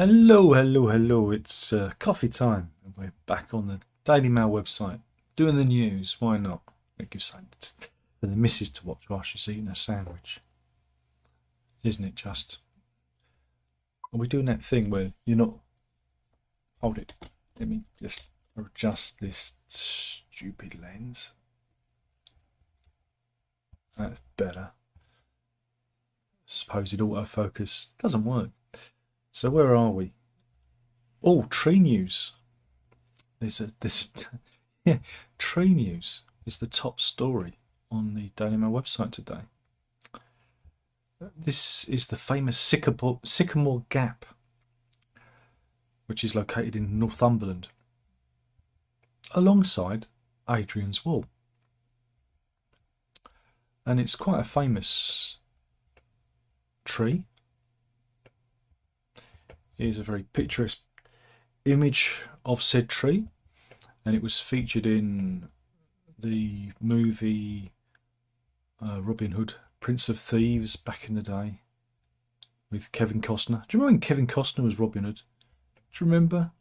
Hello, hello, hello. It's coffee time. And we're back on the Daily Mail website doing the news. Why not? Make you say it for the missus to watch while she's eating a sandwich. Isn't it just? Are we doing that thing where you're not. Hold it. Let me just adjust this stupid lens. That's better. Supposed autofocus doesn't work. So where are we? Oh, tree news. Yeah, tree news is the top story on the Daily Mail website today. This is the famous Sycamore Gap, which is located in Northumberland, alongside Adrian's Wall. And it's quite a famous tree. Here's a very picturesque image of said tree, and it was featured in the movie Robin Hood, Prince of Thieves, back in the day, with Kevin Costner. Do you remember when Kevin Costner was Robin Hood? Do you remember?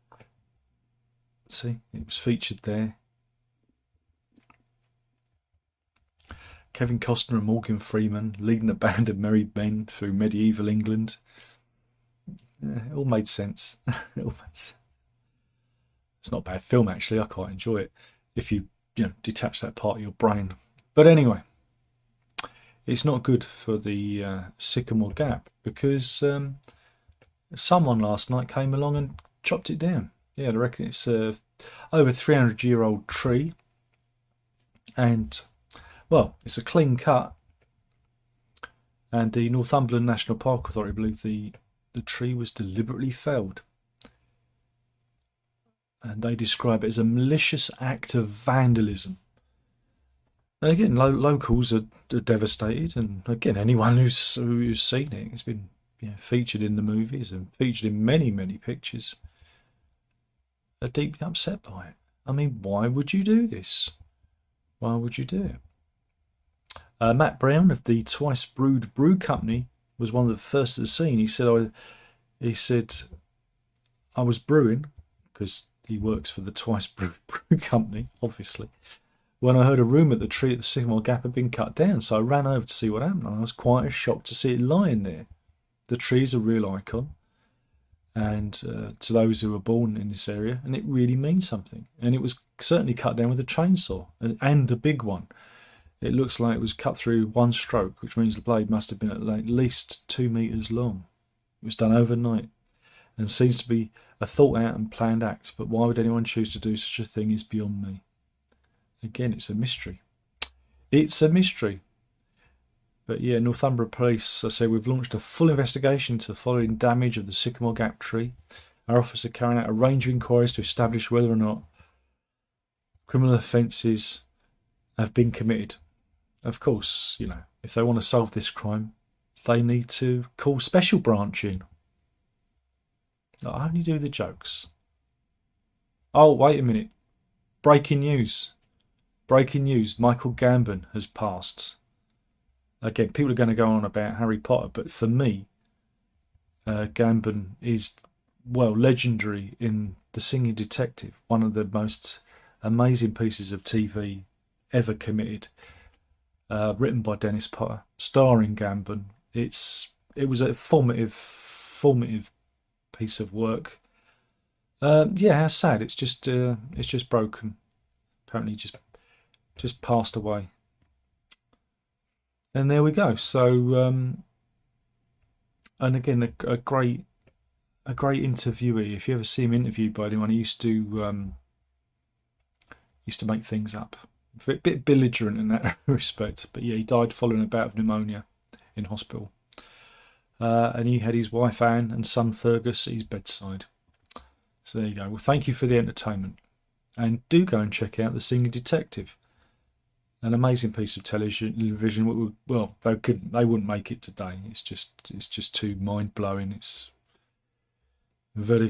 See, it was featured there. Kevin Costner and Morgan Freeman leading a band of merry men through medieval England. It all made sense. It's not a bad film, actually. I quite enjoy it if you detach that part of your brain. But anyway, it's not good for the Sycamore Gap because someone last night came along and chopped it down. Yeah, I reckon it's over 300-year-old tree, and well, it's a clean cut. And the Northumberland National Park Authority believe the tree was deliberately felled, and they describe it as a malicious act of vandalism. And again, locals are devastated, and again, anyone who's seen it, it's been featured in the movies and featured in many pictures, are deeply upset by it. I mean, why would you do this? Why would you do it? Matt Brown of the Twice Brewed Brew Company was one of the first at the scene. He said I was brewing, because he works for the Twice Brewed Brew Company, obviously, when I heard a rumour that the tree at the Sycamore Gap had been cut down. So I ran over to see what happened, and I was quite shocked to see it lying there. The tree is a real icon, and to those who were born in this area, and it really means something. And it was certainly cut down with a chainsaw, and a big one. It looks like it was cut through one stroke, which means the blade must have been at least 2 metres long. It was done overnight and seems to be a thought out and planned act, but why would anyone choose to do such a thing is beyond me. Again, it's a mystery. It's a mystery. But yeah, Northumberland Police, I say, we've launched a full investigation into the following damage of the Sycamore Gap tree. Our officers are carrying out a range of inquiries to establish whether or not criminal offences have been committed. Of course, if they want to solve this crime, they need to call Special Branch in. I only do the jokes. Oh, wait a minute. Breaking news. Breaking news. Michael Gambon has passed. Again, people are going to go on about Harry Potter, but for me, Gambon is, legendary in The Singing Detective, one of the most amazing pieces of TV ever committed. Written by Dennis Potter, starring Gambon. It was a formative piece of work. How sad. It's just broken. Apparently, just passed away. And there we go. So, and again, a great interviewee. If you ever see him interviewed by anyone, he used to make things up. A bit belligerent in that respect, but yeah, he died following a bout of pneumonia in hospital. And he had his wife Anne and son Fergus at his bedside. So there you go. Well, thank you for the entertainment, and do go and check out The Singing Detective. An amazing piece of television. Well, they wouldn't make it today. It's just too mind blowing. It's a very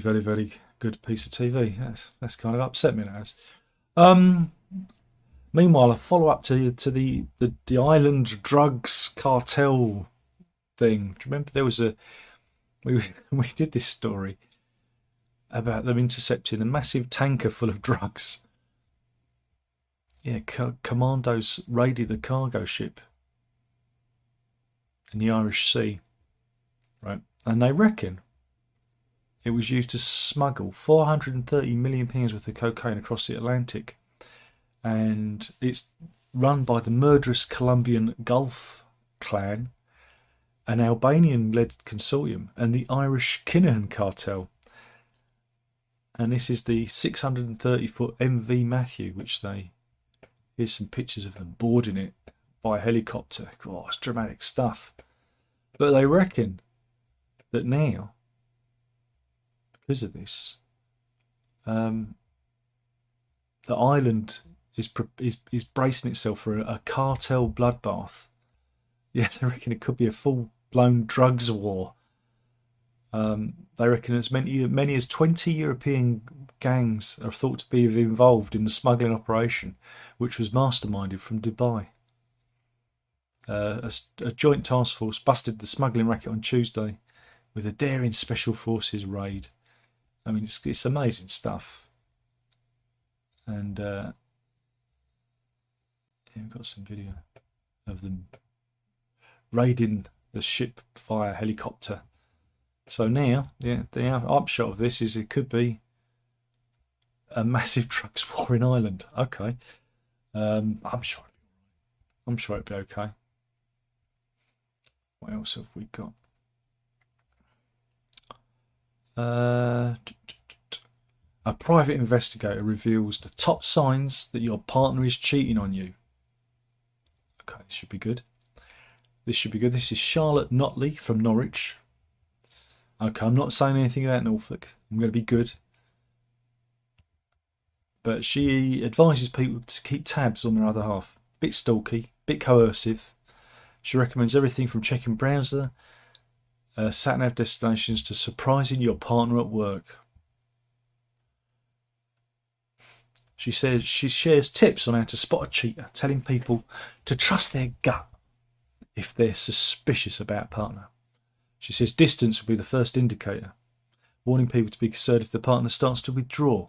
good piece of TV. That's kind of upset me now. Meanwhile, a follow-up to the island drugs cartel thing. Do you remember there was we did this story about them intercepting a massive tanker full of drugs. Yeah, commandos raided the cargo ship in the Irish Sea, right? And they reckon it was used to smuggle 430 million pounds worth of cocaine across the Atlantic. And it's run by the murderous Colombian Gulf clan, an Albanian-led consortium, and the Irish Kinahan cartel. And this is the 630-foot MV Matthew, which here's some pictures of them boarding it by helicopter. God, it's dramatic stuff. But they reckon that now, because of this, the island is bracing itself for a cartel bloodbath. Yeah, they reckon it could be a full-blown drugs war. They reckon as many as 20 European gangs are thought to be involved in the smuggling operation, which was masterminded from Dubai. A joint task force busted the smuggling racket on Tuesday with a daring special forces raid. I mean, it's amazing stuff. And yeah, we've got some video of them raiding the ship via helicopter. So now, yeah, the upshot of this is it could be a massive drugs war in Ireland. Okay, I'm sure it'll be okay. What else have we got? A private investigator reveals the top signs that your partner is cheating on you. Okay, this should be good. This is Charlotte Notley from Norwich. Okay, I'm not saying anything about Norfolk. I'm going to be good. But she advises people to keep tabs on their other half. Bit stalky, bit coercive. She recommends everything from checking browser, sat-nav destinations to surprising your partner at work. She says she shares tips on how to spot a cheater, telling people to trust their gut if they're suspicious about a partner. She says distance will be the first indicator, warning people to be concerned if the partner starts to withdraw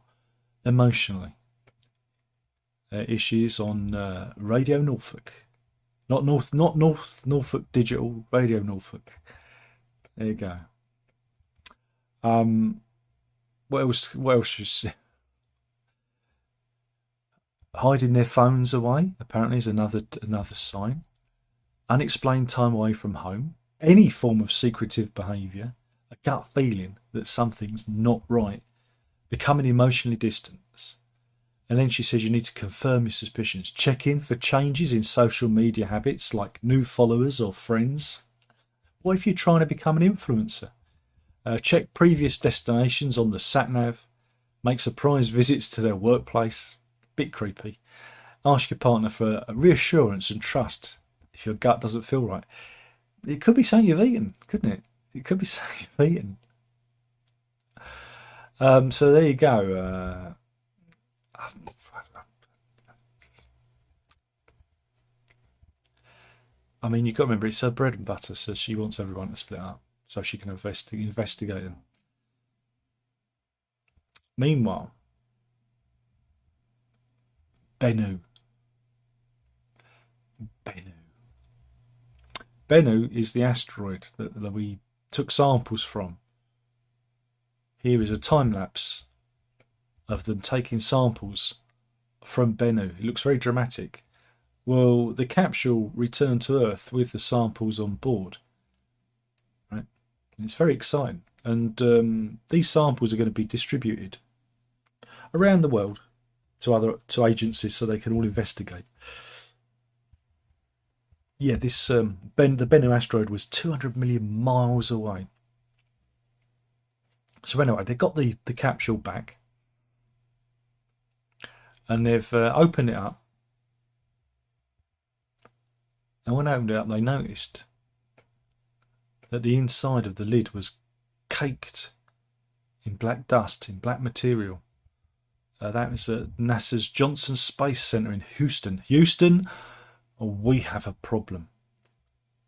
emotionally. Issues on Radio Norfolk. Not Norfolk Digital, Radio Norfolk. There you go. What else is hiding their phones away, apparently, is another sign. Unexplained time away from home. Any form of secretive behaviour. A gut feeling that something's not right. Becoming emotionally distant. And then she says you need to confirm your suspicions. Check in for changes in social media habits like new followers or friends. What if you're trying to become an influencer? Check previous destinations on the sat-nav. Make surprise visits to their workplace. Bit creepy. Ask your partner for a reassurance and trust if your gut doesn't feel right. It could be something you've eaten, couldn't it? It could be something you've eaten. So there you go. I mean, you've got to remember, it's her bread and butter, so she wants everyone to split up so she can investigate them. Meanwhile, Bennu is the asteroid that we took samples from. Here is a time lapse of them taking samples from Bennu. It looks very dramatic. Well, the capsule returned to Earth with the samples on board. Right? And it's very exciting. And these samples are going to be distributed around the world to agencies so they can all investigate. Yeah, this the Bennu asteroid was 200 million miles away. So anyway, they got the capsule back, and they've opened it up. And when they opened it up, they noticed that the inside of the lid was caked in black dust, in black material. That was at NASA's Johnson Space Center in Houston. Houston, we have a problem.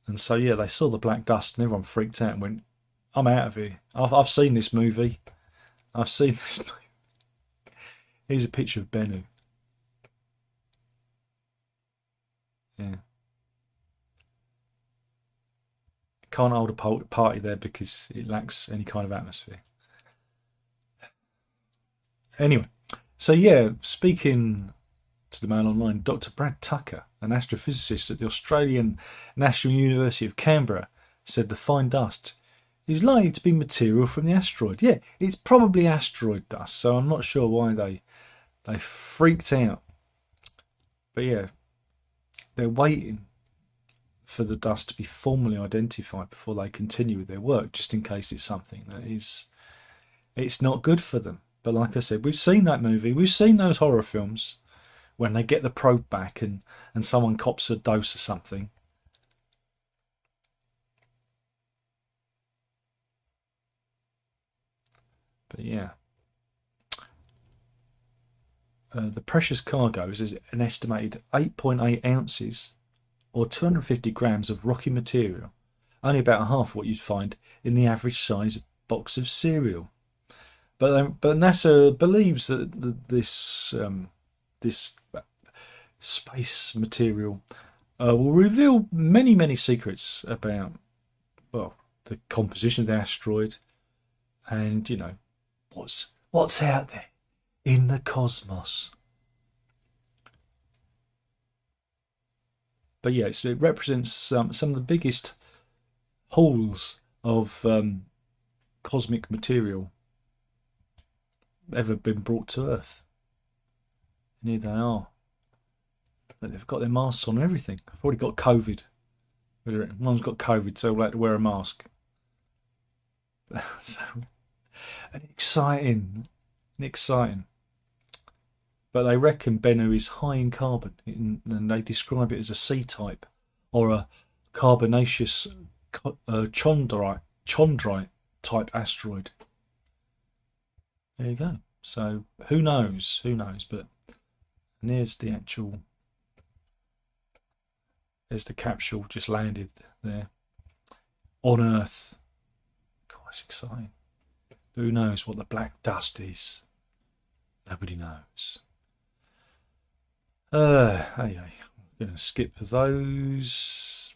And so, yeah, they saw the black dust and everyone freaked out and went, I'm out of here. I've seen this movie. I've seen this. Here's a picture of Bennu. Yeah. Can't hold a party there because it lacks any kind of atmosphere. Anyway, so yeah, speaking to the Mail Online, Dr. Brad Tucker, an astrophysicist at the Australian National University of Canberra, said the fine dust is likely to be material from the asteroid. Yeah, it's probably asteroid dust, so I'm not sure why they freaked out. But yeah, they're waiting for the dust to be formally identified before they continue with their work, just in case it's something that it's not good for them. But like I said, we've seen that movie, we've seen those horror films when they get the probe back and someone cops a dose of something. But yeah, the precious cargo is an estimated 8.8 ounces or 250 grams of rocky material, only about half what you'd find in the average size box of cereal. But NASA believes that this space material will reveal many secrets about, well, the composition of the asteroid and, you know, what's out there in the cosmos. But yeah, it represents some of the biggest hauls of cosmic material ever been brought to Earth. And here they are. But they've got their masks on and everything. They've already got COVID. One's got COVID, so they'll have to wear a mask. So, exciting. But they reckon Bennu is high in carbon, and they describe it as a C-type or a carbonaceous chondrite type asteroid. There you go. So who knows? But there's the capsule just landed there on Earth. God, it's exciting. But who knows what the black dust is? Nobody knows. I'm going to skip those.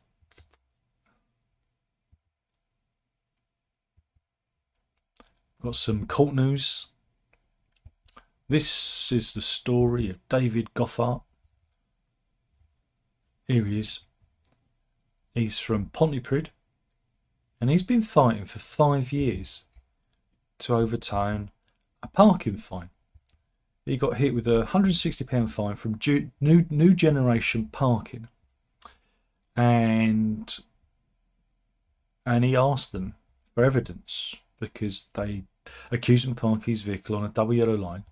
Got some cult news. This is the story of David Goffart. Here he is. He's from Pontypridd, and he's been fighting for 5 years to overturn a parking fine. He got hit with a £160 fine from New Generation Parking, and he asked them for evidence because they accused him of parking his vehicle on a double yellow line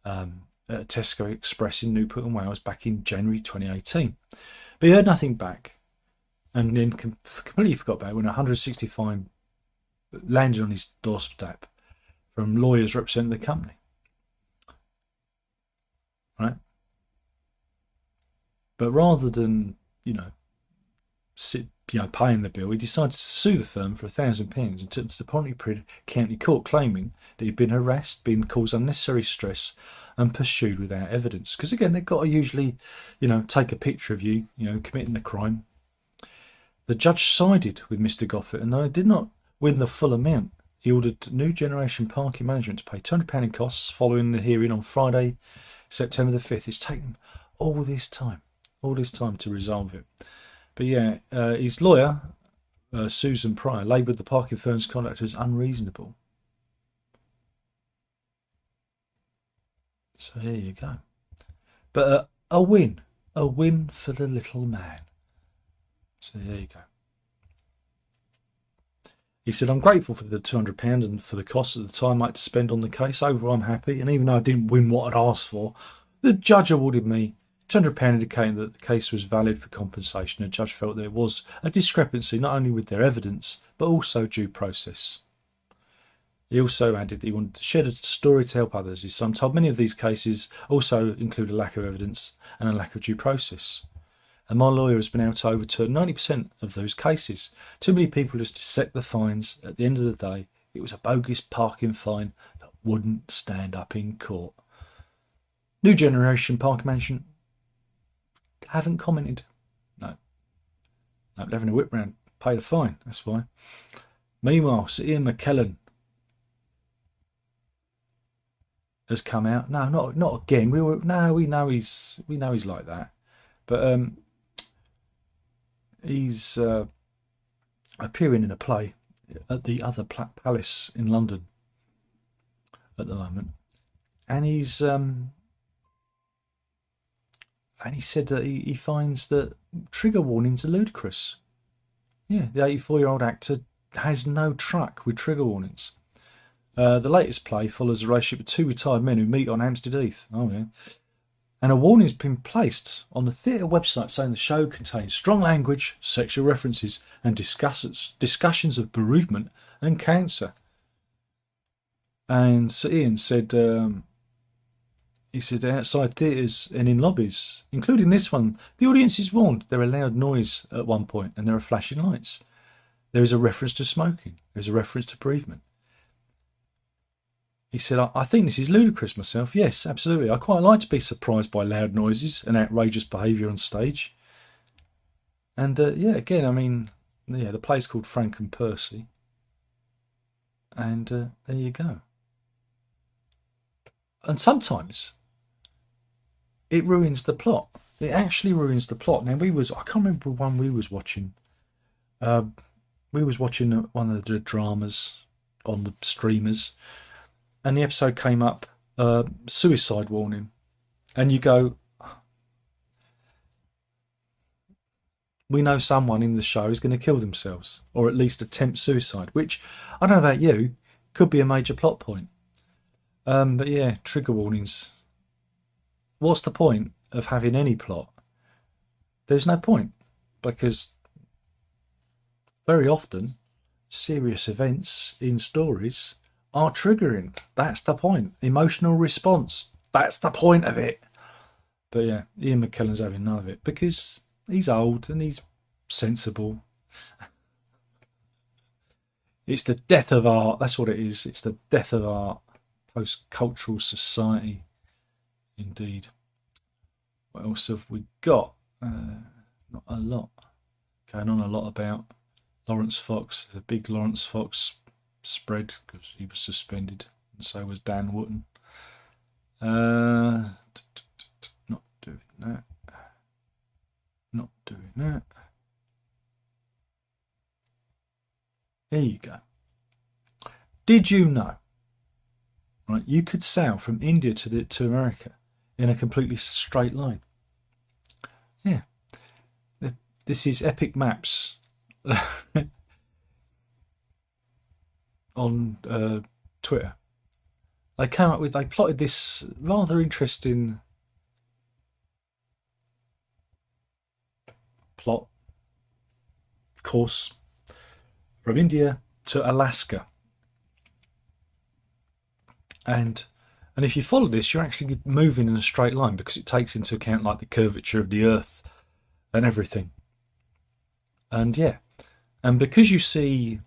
at Tesco Express in Newport and Wales back in January 2018. But he heard nothing back, and then completely forgot about it when a £160 fine landed on his doorstep from lawyers representing the company. Right? But rather than, paying the bill, he decided to sue the firm for £1,000 and took to the Pontypridd County Court, claiming that he'd been harassed, been caused unnecessary stress, and pursued without evidence. Because again, they've got to usually, take a picture of you, committing the crime. The judge sided with Mr. Goffart, and though he did not win the full amount, he ordered New Generation Parking Management to pay £200 in costs following the hearing on Friday, September the 5th. It's taken all this time to resolve it. But yeah, his lawyer, Susan Pryor, labelled the parking firm's conduct as unreasonable. So here you go. But a win for the little man. So there you go. He said, I'm grateful for the £200 and for the costs at the time I had to spend on the case. Overall, I'm happy. And even though I didn't win what I'd asked for, the judge awarded me £200, indicating that the case was valid for compensation. The judge felt there was a discrepancy not only with their evidence, but also due process. He also added that he wanted to share the story to help others. His son told many of these cases also include a lack of evidence and a lack of due process. And my lawyer has been able to overturn 90% of those cases. Too many people just accept the fines. At the end of the day, it was a bogus parking fine that wouldn't stand up in court. New generation park management haven't commented. No, they're having a whip round, pay the fine. That's why. Meanwhile, Sir Ian McKellen has come out. No, not again. We know he's like that, but he's appearing in a play at the other palace in London at the moment, and he said that he finds that trigger warnings are ludicrous. Yeah, the 84-year-old actor has no truck with trigger warnings. The latest play follows a relationship of two retired men who meet on Hampstead Heath. Oh yeah. And a warning's been placed on the theatre website saying the show contains strong language, sexual references, and discussions of bereavement and cancer. And Sir Ian said, he said outside theatres and in lobbies, including this one, the audience is warned there are loud noise at one point and there are flashing lights. There is a reference to smoking. There is a reference to bereavement. He said, I think this is ludicrous myself. Yes, absolutely. I quite like to be surprised by loud noises and outrageous behaviour on stage. And yeah, again, I mean, yeah, the play's called Frank and Percy. And there you go. And sometimes it ruins the plot. It actually ruins the plot. Now, I can't remember one we was watching. We was watching one of the dramas on the streamers, and the episode came up, suicide warning. And you go, we know someone in the show is going to kill themselves, or at least attempt suicide, which, I don't know about you, could be a major plot point. But yeah, trigger warnings. What's the point of having any plot? There's no point, because very often serious events in stories are triggering. That's the point. Emotional response. That's the point of it. But yeah, Ian McKellen's having none of it because he's old and he's sensible. It's the death of art. That's what it is. It's the death of art. Post-cultural society. Indeed. What else have we got? Not a lot. Going on a lot about Lawrence Fox. There's a big Lawrence Fox spread because he was suspended, and so was Dan Wootton. Not doing that. Not doing that. There you go. Did you know? Right, you could sail from India to America in a completely straight line. Yeah. This is Epic Maps on Twitter. They plotted this rather interesting plot course from India to Alaska. And if you follow this, you're actually moving in a straight line because it takes into account like the curvature of the Earth and everything. And yeah, and because you see,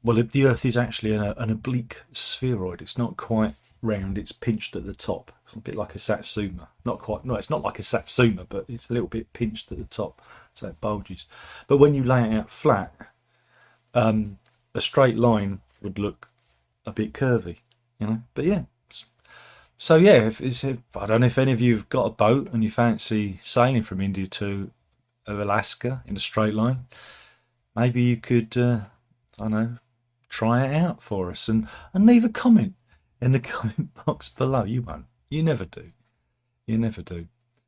well, the Earth is actually an oblique spheroid. It's not quite round. It's pinched at the top. It's a bit like a satsuma. Not quite. No, it's not like a satsuma, but it's a little bit pinched at the top, so it bulges. But when you lay it out flat, a straight line would look a bit curvy, But yeah. So yeah, I don't know if any of you have got a boat and you fancy sailing from India to Alaska in a straight line. Maybe you could, try it out for us and leave a comment in the comment box below. You won't. You never do. You never do.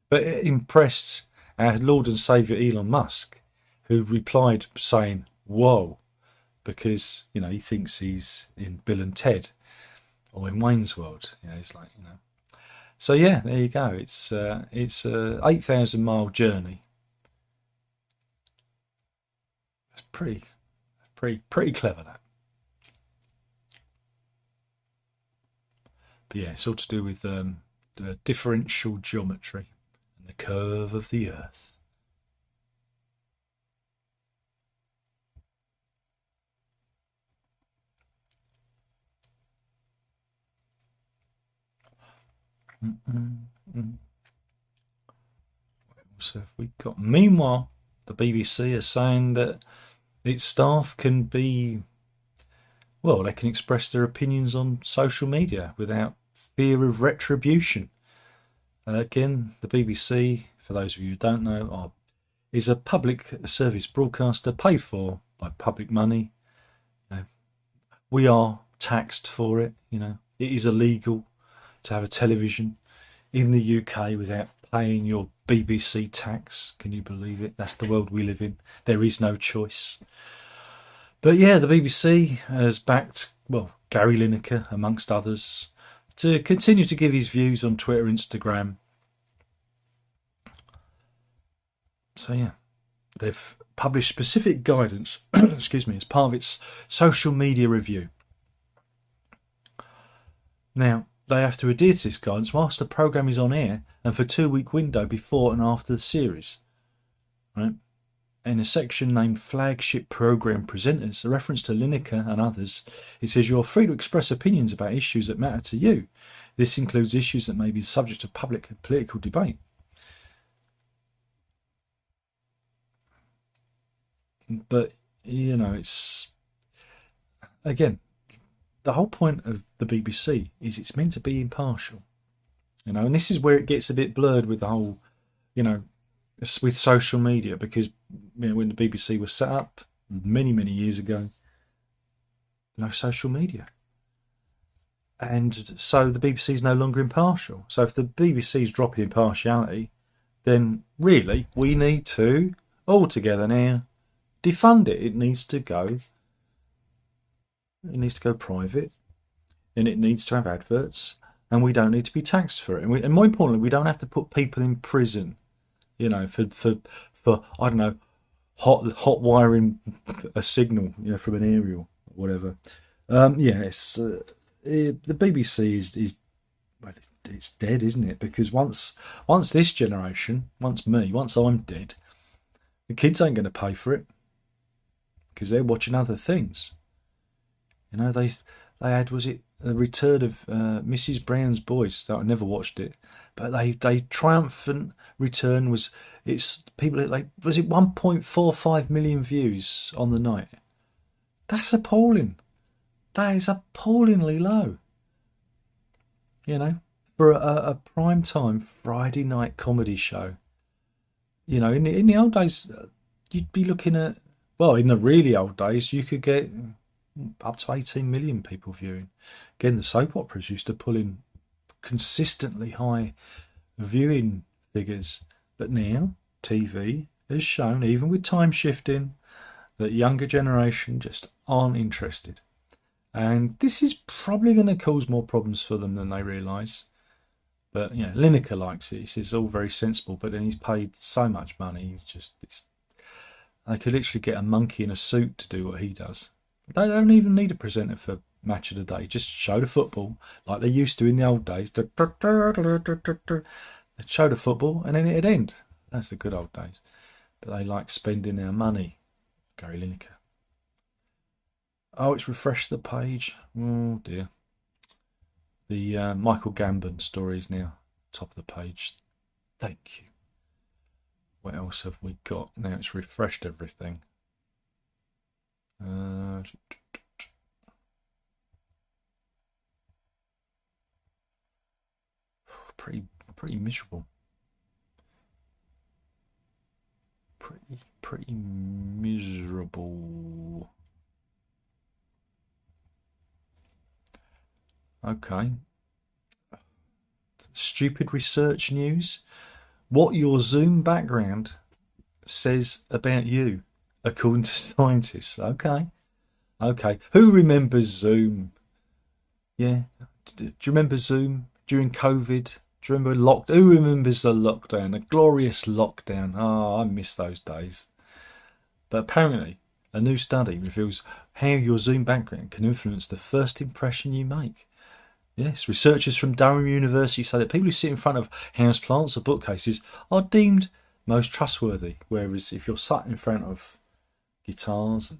But it impressed our Lord and Saviour Elon Musk, who replied saying, "Whoa," because he thinks he's in Bill and Ted or in Wayne's World. He's like, So yeah, there you go. It's a 8,000-mile journey. It's pretty clever, that. But yeah, it's all to do with the differential geometry and the curve of the Earth. So if we got, meanwhile, the BBC is saying that its staff can be, well, they can express their opinions on social media without fear of retribution. Again, the BBC, for those of you who don't know, is a public service broadcaster paid for by public money. We are taxed for it. It is illegal to have a television in the UK without paying your BBC tax. Can you believe it? That's the world we live in. There is no choice. But yeah, the BBC has backed, well, Gary Lineker, amongst others, to continue to give his views on Twitter, Instagram. So yeah, they've published specific guidance, excuse me, as part of its social media review. Now, they have to adhere to this guidance whilst the programme is on air and for a 2-week window before and after the series. Right? In a section named Flagship Programme Presenters, a reference to Lineker and others, it says you're free to express opinions about issues that matter to you. This includes issues that may be the subject of public and political debate. But, it's, again, the whole point of the BBC is it's meant to be impartial. And this is where it gets a bit blurred with the whole, with social media, because when the BBC was set up many, many years ago, no social media. And so the BBC is no longer impartial. So if the BBC is dropping impartiality, then really we need to, all together now, defund it. It needs to go private, and it needs to have adverts, and we don't need to be taxed for it. And more importantly, we don't have to put people in prison, for I don't know, hot wiring a signal, from an aerial or whatever. The BBC is well, it's dead, isn't it? Because once this generation, once I'm dead, the kids ain't going to pay for it because they're watching other things. They had, was it the return of Mrs. Brown's Boys? I never watched it, but they triumphant return was, it's people like, was it 1.45 million views on the night? That's appalling. That is appallingly low. For a prime time Friday night comedy show. In the old days, you'd be looking at, well, in the really old days, you could get up to 18 million people viewing. Again, the soap operas used to pull in consistently high viewing figures. But now, TV has shown, even with time shifting, that younger generation just aren't interested. And this is probably going to cause more problems for them than they realise. But, Lineker likes it. He says it's all very sensible, but then he's paid so much money. They could literally get a monkey in a suit to do what he does. They don't even need a presenter for Match of the Day. Just show the football like they used to in the old days. They'd show the football and then it'd end. That's the good old days. But they like spending our money. Gary Lineker. Oh, it's refreshed the page. Oh dear. The Michael Gambon story is now top of the page. Thank you. What else have we got? Now it's refreshed everything. Pretty miserable. Pretty miserable. Okay. Stupid research news. What your Zoom background says about you, according to scientists. Okay. Who remembers Zoom? Yeah. Do you remember Zoom during COVID? Do you remember lockdown? Who remembers the lockdown? The glorious lockdown. Oh, I miss those days. But apparently, a new study reveals how your Zoom background can influence the first impression you make. Yes, researchers from Durham University say that people who sit in front of houseplants or bookcases are deemed most trustworthy, whereas if you're sat in front of guitars and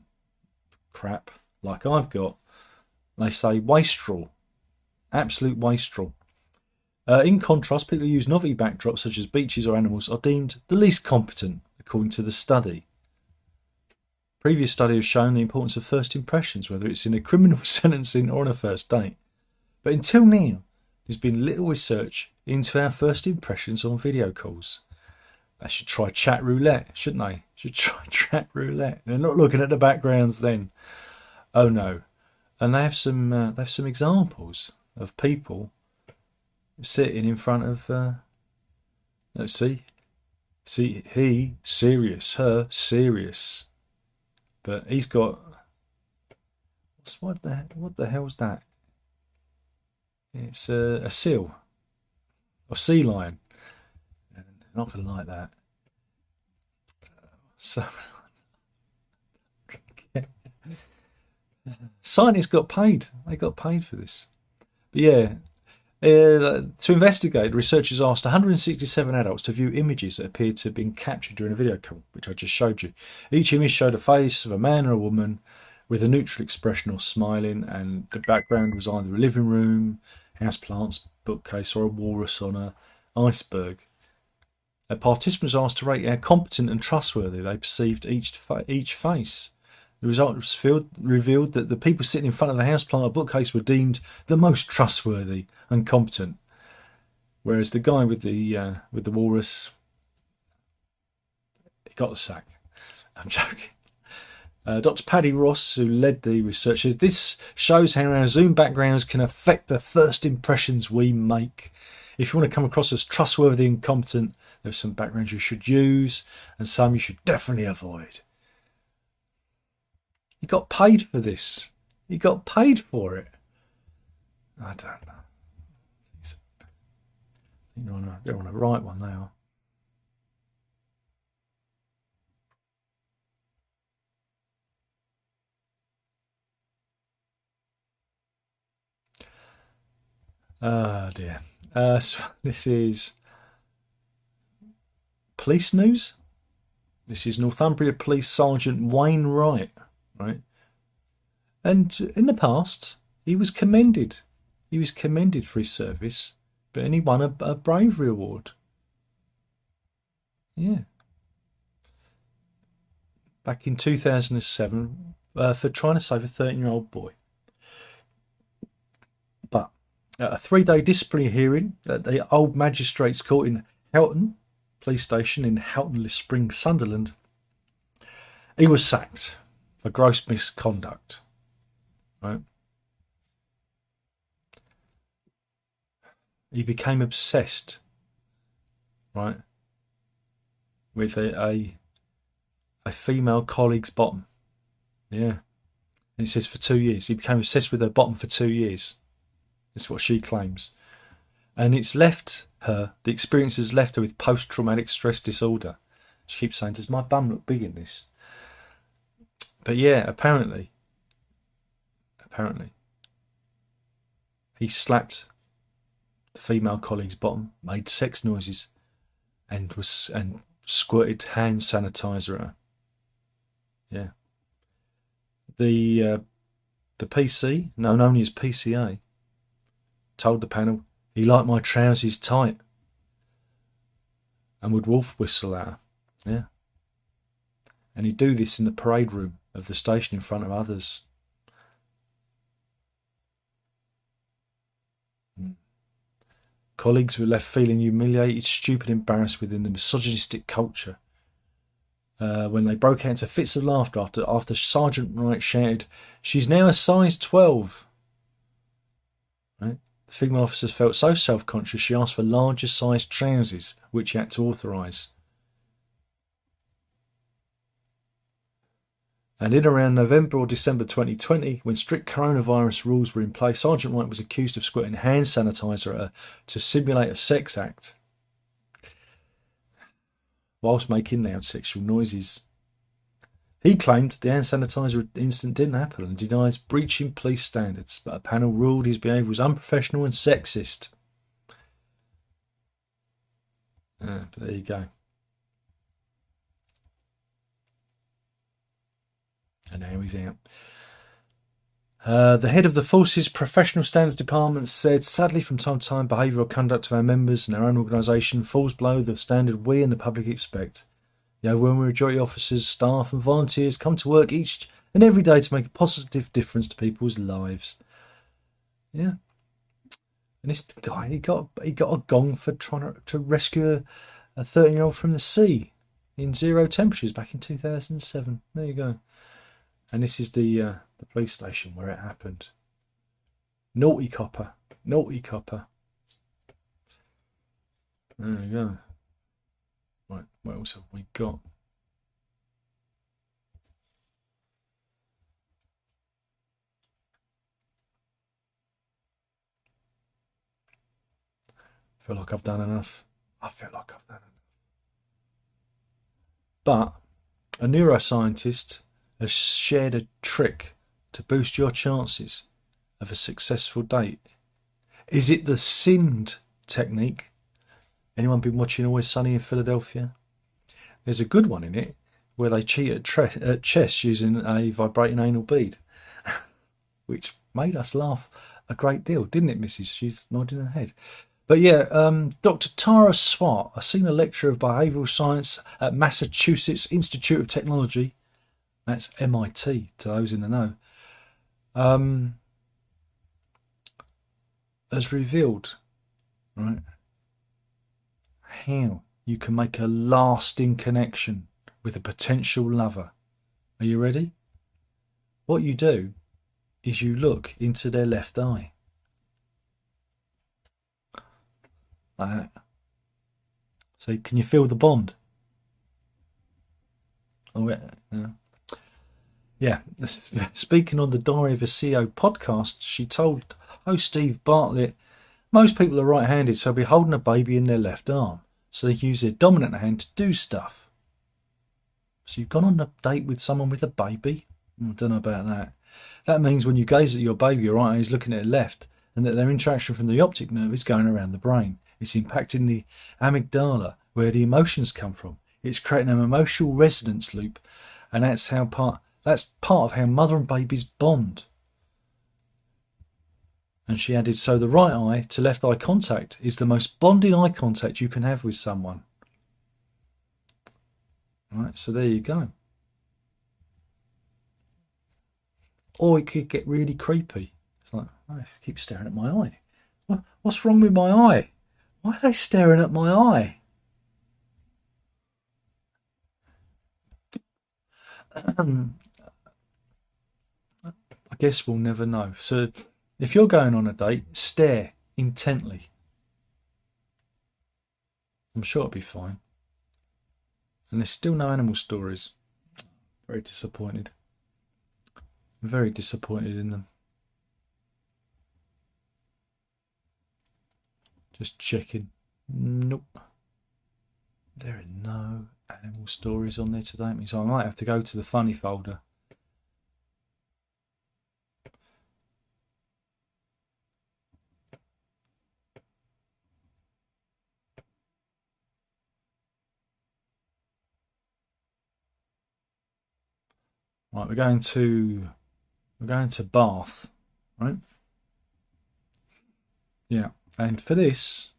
crap like I've got, they say wastrel, absolute wastrel. In contrast, people who use novelty backdrops such as beaches or animals are deemed the least competent, according to the study. Previous study has shown the importance of first impressions, whether it's in a criminal sentencing or on a first date. But until now, there's been little research into our first impressions on video calls. They should try chat roulette, shouldn't they? Should try chat roulette. They're not looking at the backgrounds then. Oh no. And they have some examples of people sitting in front of let's see, he serious, her serious, but he's got what the hell's that? It's a seal or sea lion. I'm not gonna like that. So scientists got paid. They got paid for this. But yeah. To investigate, researchers asked 167 adults to view images that appeared to have been captured during a video call, which I just showed you. Each image showed a face of a man or a woman with a neutral expression or smiling, and the background was either a living room, houseplants, bookcase, or a walrus on an iceberg. Participants were asked to rate how competent and trustworthy they perceived each face. The results revealed that the people sitting in front of the houseplant or bookcase were deemed the most trustworthy and competent, whereas the guy with the walrus, he got the sack. I'm joking. Dr. Paddy Ross, who led the research, says this shows how our Zoom backgrounds can affect the first impressions we make. If you want to come across as trustworthy and competent, there's some backgrounds you should use and some you should definitely avoid. He got paid for this. He got paid for it. I don't know. They're on a right one now. Oh dear. So this is police news. This is Northumbria Police Sergeant Wayne Wright. Right, and in the past he was commended. He was commended for his service, but he won a bravery award. Yeah, back in 2007 for trying to save a 13-year-old boy. But at a 3-day disciplinary hearing at the Old Magistrates Court in Houghton Police Station in Houghton-le-Spring, Sunderland, he was sacked for gross misconduct, right? He became obsessed, right, with a female colleague's bottom. Yeah, and it says for 2 years. He became obsessed with her bottom for 2 years. That's what she claims, and it's left her. The experience has left her with post-traumatic stress disorder. She keeps saying, "Does my bum look big in this?" But yeah, apparently, he slapped the female colleague's bottom, made sex noises, and squirted hand sanitizer at her. Yeah. The PC, known only as PCA, told the panel he liked my trousers tight, and would wolf whistle at her. Yeah. And he'd do this in the parade room of the station in front of others. Colleagues were left feeling humiliated, stupid, embarrassed within the misogynistic culture. When they broke out into fits of laughter after Sergeant Wright shouted, "She's now a size 12." Right? The female officers felt so self-conscious she asked for larger size trousers, which he had to authorise. And in around November or December 2020, when strict coronavirus rules were in place, Sergeant Wright was accused of squirting hand sanitizer at her to simulate a sex act, whilst making loud sexual noises. He claimed the hand sanitizer incident didn't happen and denies breaching police standards, but a panel ruled his behaviour was unprofessional and sexist. But there you go. And now he's out. The head of the Force's Professional Standards Department said, sadly, from time to time, behavioural conduct of our members and our own organisation falls below the standard we and the public expect. The overwhelming majority of officers, staff and volunteers come to work each and every day to make a positive difference to people's lives. Yeah. And this guy, he got a gong for trying to rescue a 13-year-old from the sea in 0 temperatures back in 2007. There you go. And this is the police station where it happened. Naughty copper. Naughty copper. There you go. Right, what else have we got? I feel like I've done enough. But a neuroscientist has shared a trick to boost your chances of a successful date. Is it the SIND technique? Anyone been watching Always Sunny in Philadelphia? There's a good one in it where they cheat at chess using a vibrating anal bead, which made us laugh a great deal, didn't it, Mrs.? She's nodding her head. But yeah, Dr. Tara Swart, a senior lecturer of behavioural science at Massachusetts Institute of Technology, that's MIT to those in the know, has revealed, right, how you can make a lasting connection with a potential lover. Are you ready? What you do is you look into their left eye. Like that. So can you feel the bond? Oh yeah. Speaking on the Diary of a CEO podcast, she told host Steve Bartlett, most people are right-handed, so they'll be holding a baby in their left arm, so they use their dominant hand to do stuff. So you've gone on a date with someone with a baby? I don't know about that. That means when you gaze at your baby, your right eye is looking at the left, and that their interaction from the optic nerve is going around the brain. It's impacting the amygdala, where the emotions come from. It's creating an emotional resonance loop, and that's part of how mother and babies bond. And she added, so the right eye to left eye contact is the most bonding eye contact you can have with someone. Right, so there you go. Or it could get really creepy. It's like, I keep staring at my eye. What's wrong with my eye? Why are they staring at my eye? I guess we'll never know. So if you're going on a date, stare intently. I'm sure it'll be fine. And there's still no animal stories. Very disappointed. Very disappointed in them. Just checking. Nope. There are no animal stories on there today, so I might have to go to the funny folder. Right, we're going to Bath, right? Yeah. And for this,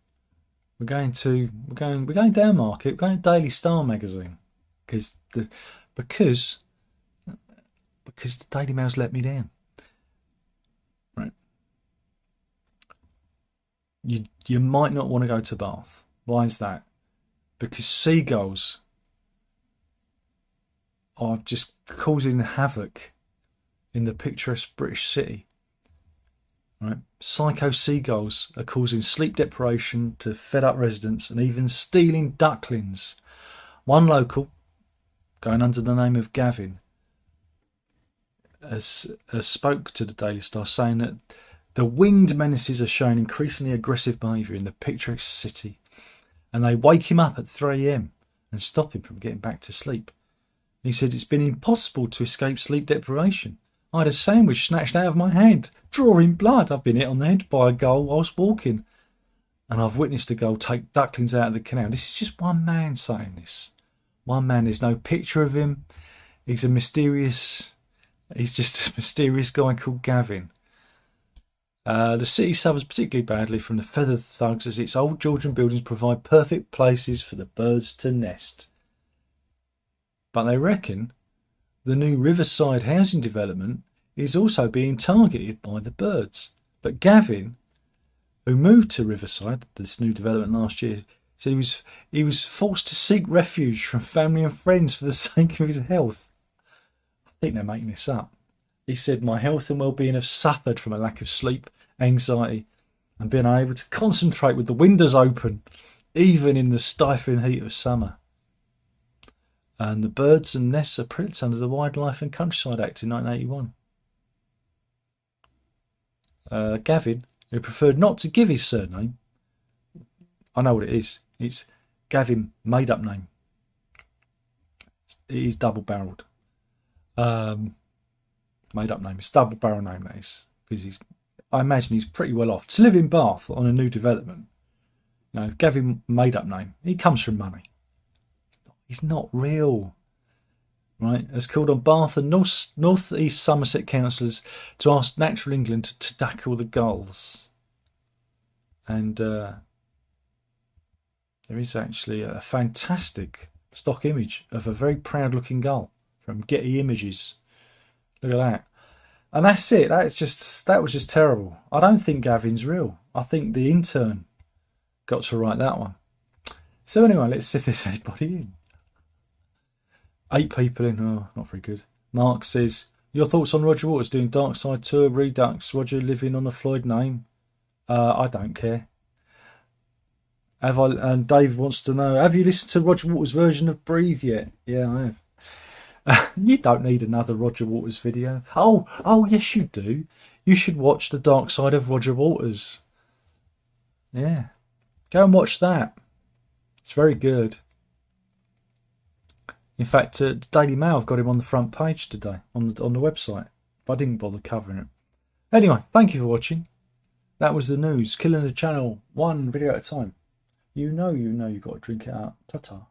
we're going down market. We're going to Daily Star magazine because the Daily Mail's let me down. Right. You might not want to go to Bath. Why is that? Because seagulls are just causing havoc in the picturesque British city. Right. Psycho seagulls are causing sleep deprivation to fed up residents and even stealing ducklings. One local, going under the name of Gavin, has spoke to the Daily Star saying that the winged menaces are showing increasingly aggressive behaviour in the picturesque city, and they wake him up at 3 a.m. and stop him from getting back to sleep. He said it's been impossible to escape sleep deprivation. I had a sandwich snatched out of my hand, drawing blood. I've been hit on the head by a gull whilst walking. And I've witnessed a gull take ducklings out of the canal. This is just one man saying this. One man, there's no picture of him. He's a mysterious He's just a mysterious guy called Gavin. The city suffers particularly badly from the feathered thugs, as its old Georgian buildings provide perfect places for the birds to nest. But they reckon the new Riverside housing development is also being targeted by the birds. But Gavin, who moved to Riverside, this new development last year, said he was forced to seek refuge from family and friends for the sake of his health. I think they're making this up. He said, "My health and well-being have suffered from a lack of sleep, anxiety, and being unable to concentrate with the windows open, even in the stifling heat of summer." And the birds and nests are protected under the Wildlife and Countryside Act in 1981. Gavin, who preferred not to give his surname, I know what it is. It's Gavin, made-up name. It is double-barrelled. Made-up name. It's double-barrel name, that is. Because I imagine he's pretty well off. To live in Bath on a new development, Gavin, made-up name. He comes from money. He's not real. Right? It's called on Bath and North East Somerset councillors to ask Natural England to tackle the gulls. And there is actually a fantastic stock image of a very proud looking gull from Getty Images. Look at that. And that's it. That was just terrible. I don't think Gavin's real. I think the intern got to write that one. So anyway, let's see if there's anybody in. 8 people in. Oh, not very good. Mark says, your thoughts on Roger Waters doing Dark Side Tour, Redux, Roger living on a Floyd name? I don't care. And Dave wants to know, have you listened to Roger Waters' version of Breathe yet? Yeah, I have. You don't need another Roger Waters video. Oh, yes you do. You should watch The Dark Side of Roger Waters. Yeah. Go and watch that. It's very good. In fact, the Daily Mail have got him on the front page today, on the website. But I didn't bother covering it. Anyway, thank you for watching. That was the news. Killing the channel, one video at a time. You know you've got to drink it out. Ta-ta.